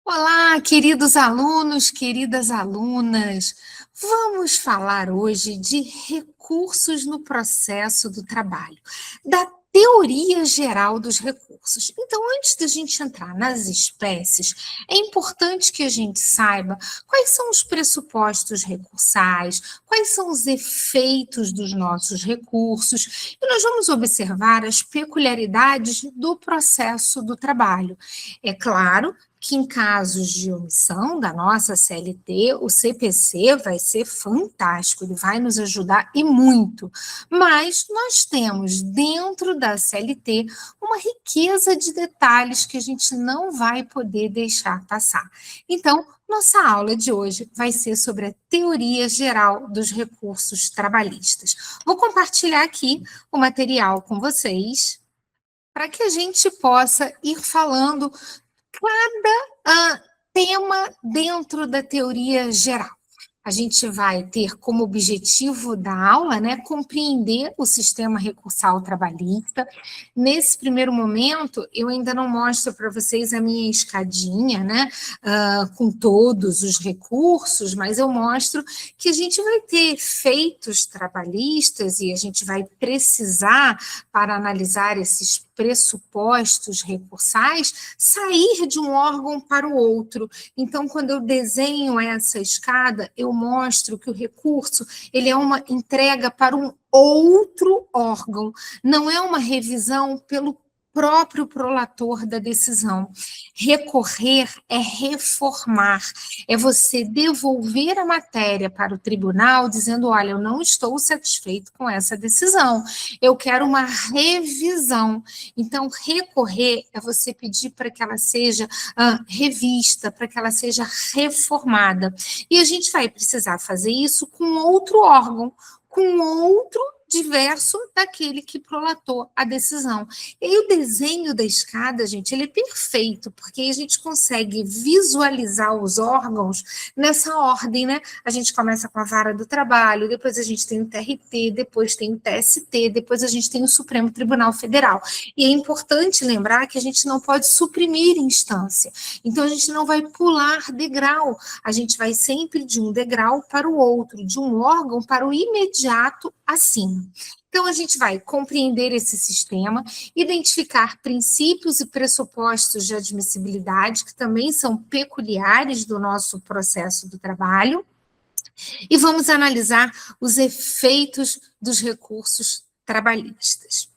Olá, queridos alunos, queridas alunas. Vamos falar hoje de recursos no processo do trabalho, da teoria geral dos recursos. Então, antes da gente entrar nas espécies, é importante que a gente saiba quais são os pressupostos recursais, quais são os efeitos dos nossos recursos, e nós vamos observar as peculiaridades do processo do trabalho. É claro que em casos de omissão da nossa CLT, o CPC vai ser fantástico, ele vai nos ajudar e muito. Mas nós temos dentro da CLT uma riqueza de detalhes que a gente não vai poder deixar passar. Então, nossa aula de hoje vai ser sobre a teoria geral dos recursos trabalhistas. Vou compartilhar aqui o material com vocês para que a gente possa ir falando tema dentro da teoria geral. A gente vai ter como objetivo da aula, né, compreender o sistema recursal trabalhista. Nesse primeiro momento, eu ainda não mostro para vocês a minha escadinha, né, com todos os recursos, mas eu mostro que a gente vai ter efeitos trabalhistas e a gente vai precisar, para analisar esses pressupostos recursais, sair de um órgão para o outro. Então, quando eu desenho essa escada, eu mostro que o recurso ele é uma entrega para um outro órgão, não é uma revisão pelo próprio prolator da decisão. Recorrer é reformar, é você devolver a matéria para o tribunal dizendo, olha, eu não estou satisfeito com essa decisão, eu quero uma revisão. Então, recorrer é você pedir para que ela seja revista, para que ela seja reformada. E a gente vai precisar fazer isso com outro órgão, com outro diverso daquele que prolatou a decisão. E aí o desenho da escada, gente, ele é perfeito, porque a gente consegue visualizar os órgãos nessa ordem, né? A gente começa com a vara do trabalho, depois a gente tem o TRT, depois tem o TST, depois a gente tem o Supremo Tribunal Federal. E é importante lembrar que a gente não pode suprimir instância. Então, a gente não vai pular degrau, a gente vai sempre de um degrau para o outro, de um órgão para o imediato acima. Então, a gente vai compreender esse sistema, identificar princípios e pressupostos de admissibilidade, que também são peculiares do nosso processo do trabalho, e vamos analisar os efeitos dos recursos trabalhistas.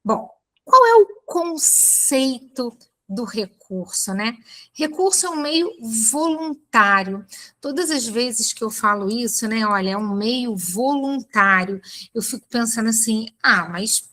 Bom, qual é o conceito do recurso, né? Recurso é um meio voluntário. Todas as vezes que eu falo isso, né, olha, é um meio voluntário, eu fico pensando assim, mas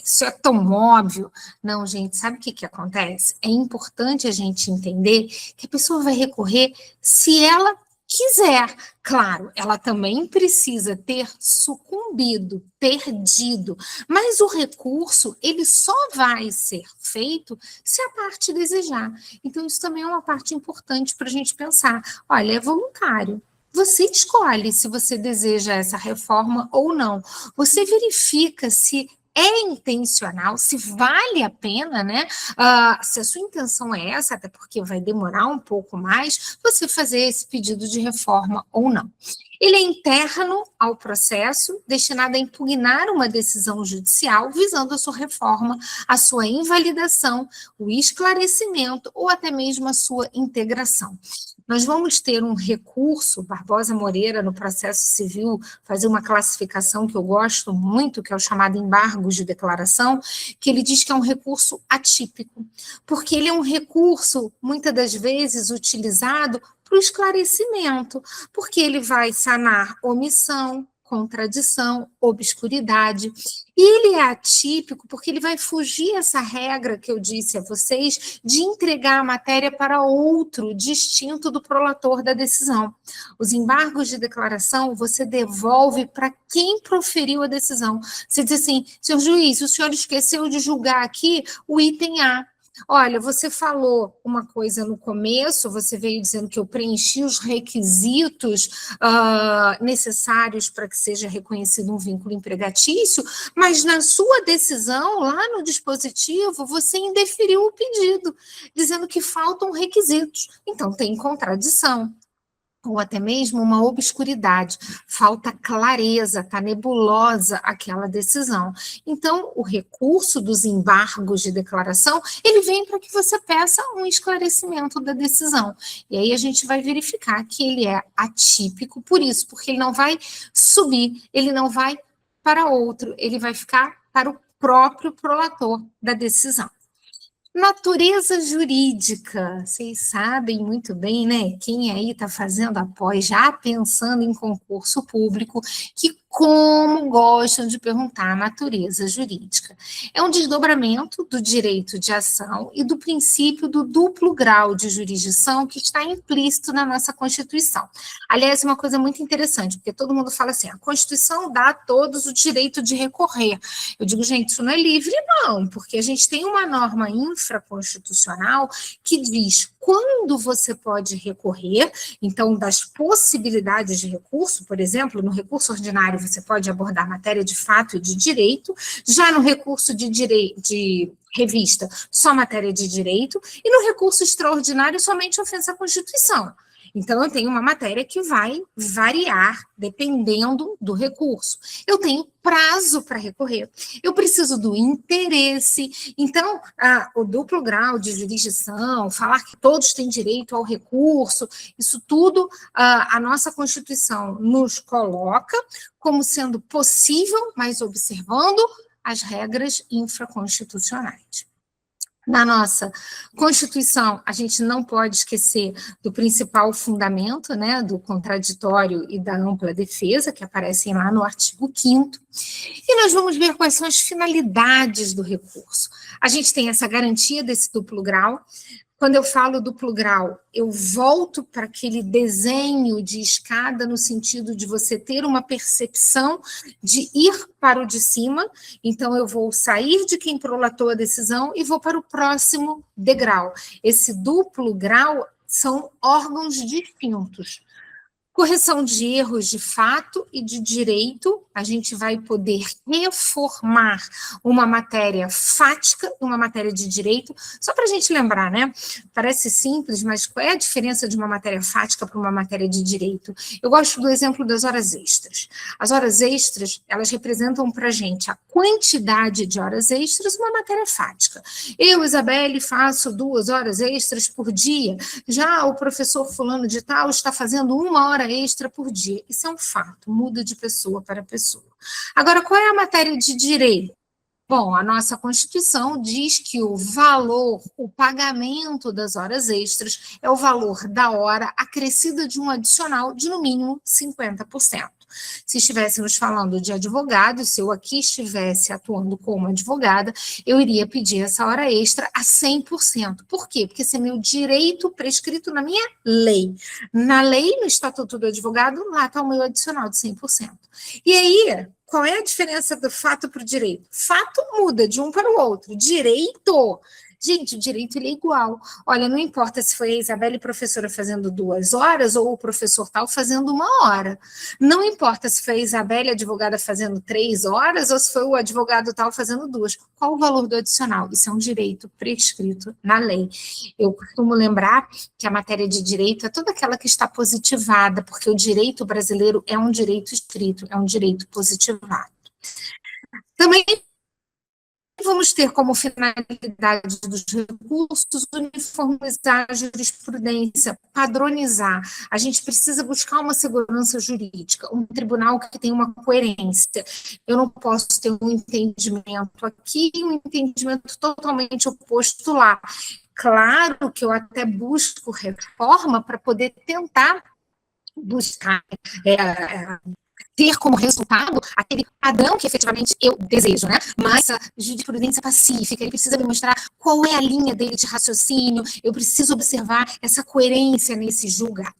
isso é tão óbvio. Não, gente, sabe o que acontece? É importante a gente entender que a pessoa vai recorrer se ela quiser. Claro, ela também precisa ter sucumbido, perdido, mas o recurso, ele só vai ser feito se a parte desejar. Então, isso também é uma parte importante para a gente pensar. Olha, é voluntário. Você escolhe se você deseja essa reforma ou não. Você verifica se é intencional, se vale a pena, né? Se a sua intenção é essa, até porque vai demorar um pouco mais, você fazer esse pedido de reforma ou não. Ele é interno ao processo, destinado a impugnar uma decisão judicial visando a sua reforma, a sua invalidação, o esclarecimento ou até mesmo a sua integração. Nós vamos ter um recurso, Barbosa Moreira, no processo civil, fazer uma classificação que eu gosto muito, que é o chamado embargo de declaração, que ele diz que é um recurso atípico, porque ele é um recurso, muitas das vezes, utilizado para o esclarecimento, porque ele vai sanar omissão, contradição, obscuridade. E ele é atípico porque ele vai fugir essa regra que eu disse a vocês de entregar a matéria para outro distinto do prolator da decisão. Os embargos de declaração você devolve para quem proferiu a decisão. Você diz assim, senhor juiz, o senhor esqueceu de julgar aqui o item A. Olha, você falou uma coisa no começo, você veio dizendo que eu preenchi os requisitos necessários para que seja reconhecido um vínculo empregatício, mas na sua decisão, lá no dispositivo, você indeferiu o pedido, dizendo que faltam requisitos. Então, tem contradição. Ou até mesmo uma obscuridade, falta clareza, está nebulosa aquela decisão. Então, o recurso dos embargos de declaração, ele vem para que você peça um esclarecimento da decisão. E aí a gente vai verificar que ele é atípico por isso, porque ele não vai subir, ele não vai para outro, ele vai ficar para o próprio prolator da decisão. Natureza jurídica, vocês sabem muito bem, né? Quem aí está fazendo a pós, já pensando em concurso público, que como gostam de perguntar a natureza jurídica. É um desdobramento do direito de ação e do princípio do duplo grau de jurisdição que está implícito na nossa Constituição. Aliás, uma coisa muito interessante, porque todo mundo fala assim, a Constituição dá a todos o direito de recorrer. Eu digo, gente, isso não é livre, não, porque a gente tem uma norma infraconstitucional que diz quando você pode recorrer, então, das possibilidades de recurso, por exemplo, no recurso ordinário você pode abordar matéria de fato e de direito, já no recurso de revista, só matéria de direito, e no recurso extraordinário, somente ofensa à Constituição. Então, eu tenho uma matéria que vai variar dependendo do recurso. Eu tenho prazo para recorrer. Eu preciso do interesse. Então, o duplo grau de jurisdição, falar que todos têm direito ao recurso, isso tudo a nossa Constituição nos coloca como sendo possível, mas observando as regras infraconstitucionais. Na nossa Constituição, a gente não pode esquecer do principal fundamento, né, do contraditório e da ampla defesa, que aparecem lá no artigo 5º, e nós vamos ver quais são as finalidades do recurso. A gente tem essa garantia desse duplo grau. Quando eu falo duplo grau, eu volto para aquele desenho de escada no sentido de você ter uma percepção de ir para o de cima, então eu vou sair de quem prolatou a decisão e vou para o próximo degrau. Esse duplo grau são órgãos distintos. Correção de erros de fato e de direito, a gente vai poder reformar uma matéria fática e uma matéria de direito, só para a gente lembrar, né? Parece simples, mas qual é a diferença de uma matéria fática para uma matéria de direito? Eu gosto do exemplo das horas extras. As horas extras, elas representam para a gente a quantidade de horas extras, uma matéria fática. Eu, Isabelle, faço 2 horas extras por dia, já o professor fulano de tal está fazendo 1 hora extra por dia. Isso é um fato, muda de pessoa para pessoa. Agora, qual é a matéria de direito? Bom, a nossa Constituição diz que o valor, o pagamento das horas extras é o valor da hora acrescida de um adicional de, no mínimo, 50%. Se estivéssemos falando de advogado, se eu aqui estivesse atuando como advogada, eu iria pedir essa hora extra a 100%. Por quê? Porque esse é meu direito prescrito na minha lei. Na lei, no Estatuto do Advogado, lá está o meu adicional de 100%. E aí, qual é a diferença do fato para o direito? Fato muda de um para o outro. Direito... Gente, o direito ele é igual. Olha, não importa se foi a Isabelle professora fazendo 2 horas ou o professor tal fazendo 1 hora. Não importa se foi a Isabelle advogada fazendo 3 horas ou se foi o advogado tal fazendo 2. Qual o valor do adicional? Isso é um direito prescrito na lei. Eu costumo lembrar que a matéria de direito é toda aquela que está positivada, porque o direito brasileiro é um direito escrito, é um direito positivado. Também vamos ter como finalidade dos recursos uniformizar a jurisprudência, padronizar. A gente precisa buscar uma segurança jurídica, um tribunal que tenha uma coerência. Eu não posso ter um entendimento aqui e um entendimento totalmente oposto lá. Claro que eu até busco reforma para poder tentar buscar ter como resultado aquele padrão que efetivamente eu desejo, né? Mas a jurisprudência pacífica, ele precisa me mostrar qual é a linha dele de raciocínio, eu preciso observar essa coerência nesse julgar.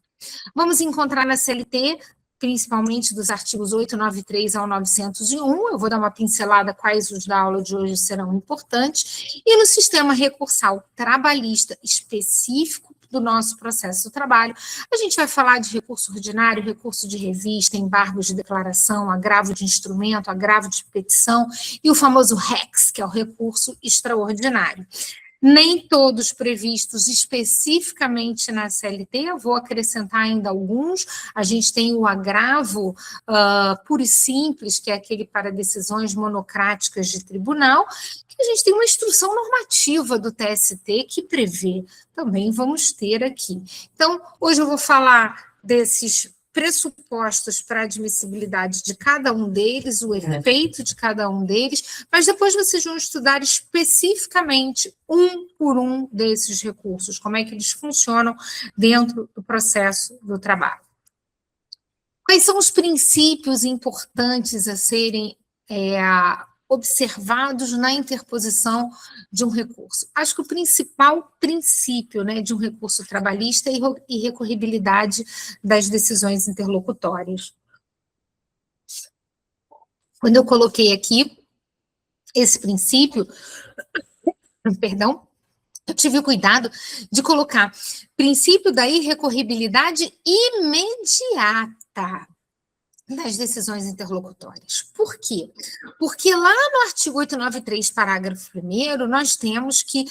Vamos encontrar na CLT principalmente dos artigos 893 ao 901, eu vou dar uma pincelada quais os da aula de hoje serão importantes, e no sistema recursal trabalhista específico do nosso processo do trabalho, a gente vai falar de recurso ordinário, recurso de revista, embargos de declaração, agravo de instrumento, agravo de petição, e o famoso REX, que é o recurso extraordinário. Nem todos previstos especificamente na CLT, eu vou acrescentar ainda alguns. A gente tem o agravo puro e simples, que é aquele para decisões monocráticas de tribunal, que a gente tem uma instrução normativa do TST que prevê. Também vamos ter aqui. Então, hoje eu vou falar desses pressupostos para a admissibilidade de cada um deles, o efeito de cada um deles, mas depois vocês vão estudar especificamente um por um desses recursos, como é que eles funcionam dentro do processo do trabalho. Quais são os princípios importantes a serem observados na interposição de um recurso? Acho que o principal princípio, né, de um recurso trabalhista é a irrecorribilidade das decisões interlocutórias. Quando eu coloquei aqui esse princípio, perdão, eu tive o cuidado de colocar princípio da irrecorribilidade imediata das decisões interlocutórias. Por quê? Porque lá no artigo 893, parágrafo 1º, nós temos que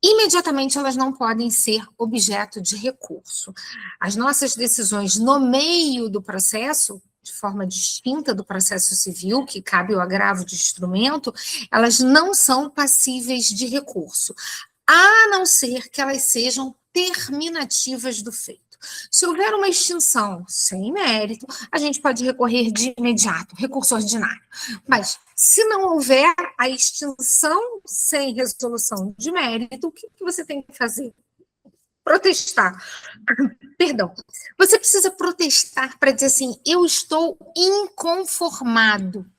imediatamente elas não podem ser objeto de recurso. As nossas decisões no meio do processo, de forma distinta do processo civil, que cabe o agravo de instrumento, elas não são passíveis de recurso, a não ser que elas sejam terminativas do feito. Se houver uma extinção sem mérito, a gente pode recorrer de imediato, recurso ordinário. Mas, se não houver a extinção sem resolução de mérito, o que você tem que fazer? Protestar. Perdão. Você precisa protestar para dizer assim, eu estou inconformado.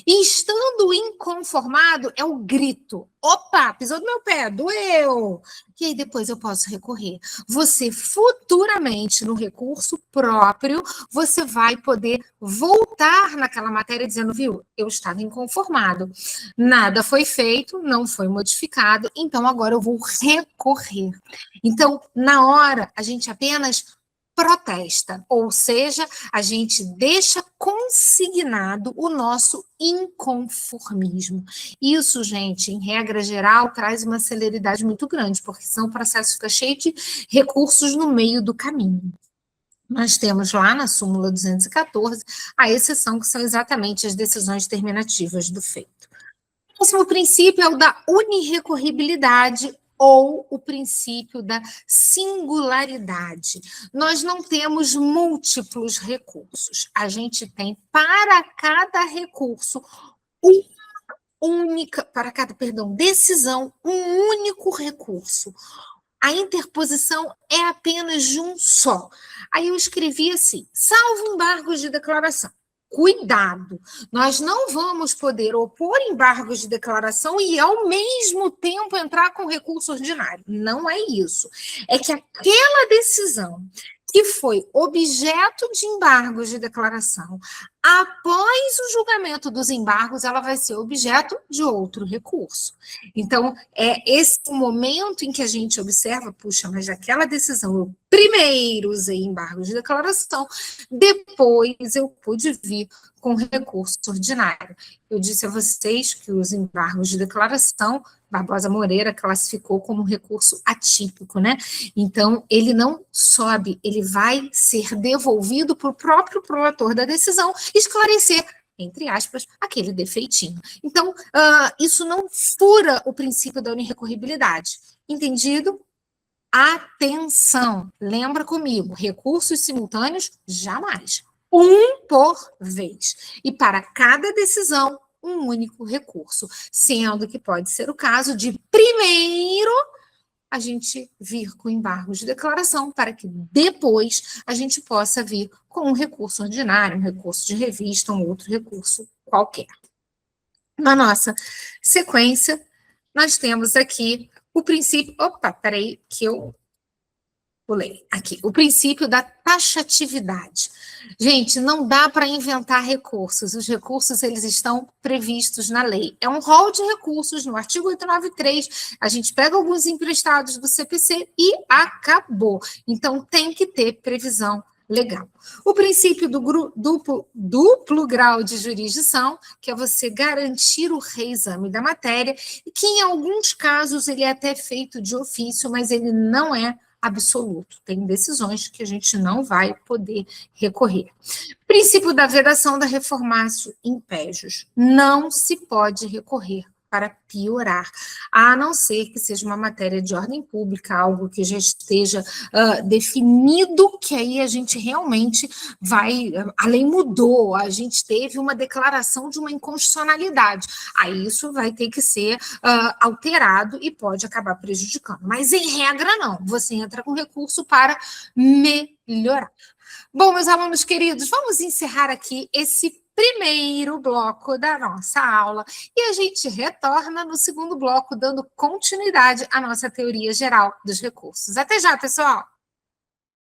E estando inconformado é o grito. Opa, pisou do meu pé, doeu. E aí depois eu posso recorrer. Você futuramente, no recurso próprio, você vai poder voltar naquela matéria dizendo, viu, eu estava inconformado. Nada foi feito, não foi modificado, então agora eu vou recorrer. Então, na hora, a gente apenas protesta, ou seja, a gente deixa consignado o nosso inconformismo. Isso, gente, em regra geral, traz uma celeridade muito grande, porque senão o processo fica cheio de recursos no meio do caminho. Nós temos lá na súmula 214 a exceção, que são exatamente as decisões terminativas do feito. O próximo princípio é o da unirrecorribilidade, ou o princípio da singularidade. Nós não temos múltiplos recursos. A gente tem para cada recurso decisão, um único recurso. A interposição é apenas de um só. Aí eu escrevi assim, salvo embargos de declaração. Cuidado, nós não vamos poder opor embargos de declaração e, ao mesmo tempo, entrar com recurso ordinário. Não é isso. É que aquela decisão que foi objeto de embargos de declaração, após o julgamento dos embargos, ela vai ser objeto de outro recurso. Então, é esse o momento em que a gente observa, puxa, mas aquela decisão eu primeiro usei embargos de declaração, depois eu pude vir com recurso ordinário. Eu disse a vocês que os embargos de declaração, Barbosa Moreira classificou como recurso atípico, né? Então, ele não sobe, ele vai ser devolvido para o próprio prolator da decisão esclarecer, entre aspas, aquele defeitinho. Então, isso não fura o princípio da unirrecorribilidade. Entendido? Atenção! Lembra comigo, recursos simultâneos, jamais. Um por vez. E para cada decisão, um único recurso, sendo que pode ser o caso de primeiro a gente vir com embargos de declaração para que depois a gente possa vir com um recurso ordinário, um recurso de revista, um outro recurso qualquer. Na nossa sequência, nós temos aqui o princípio... Opa, peraí, que eu Pulei. Aqui, o princípio da taxatividade. Gente, não dá para inventar recursos. Os recursos, eles estão previstos na lei. É um rol de recursos no artigo 893. A gente pega alguns emprestados do CPC e acabou. Então, tem que ter previsão legal. O princípio do duplo grau de jurisdição, que é você garantir o reexame da matéria, e que em alguns casos ele é até feito de ofício, mas ele não é absoluto. Tem decisões que a gente não vai poder recorrer. Princípio da vedação da reformácio impégios. Não se pode recorrer para piorar, a não ser que seja uma matéria de ordem pública, algo que já esteja definido, que aí a gente realmente vai, a lei mudou, a gente teve uma declaração de uma inconstitucionalidade, aí isso vai ter que ser alterado e pode acabar prejudicando, mas em regra não, você entra com recurso para melhorar. Bom, meus alunos queridos, vamos encerrar aqui esse primeiro bloco da nossa aula e a gente retorna no segundo bloco, dando continuidade à nossa teoria geral dos recursos. Até já, pessoal!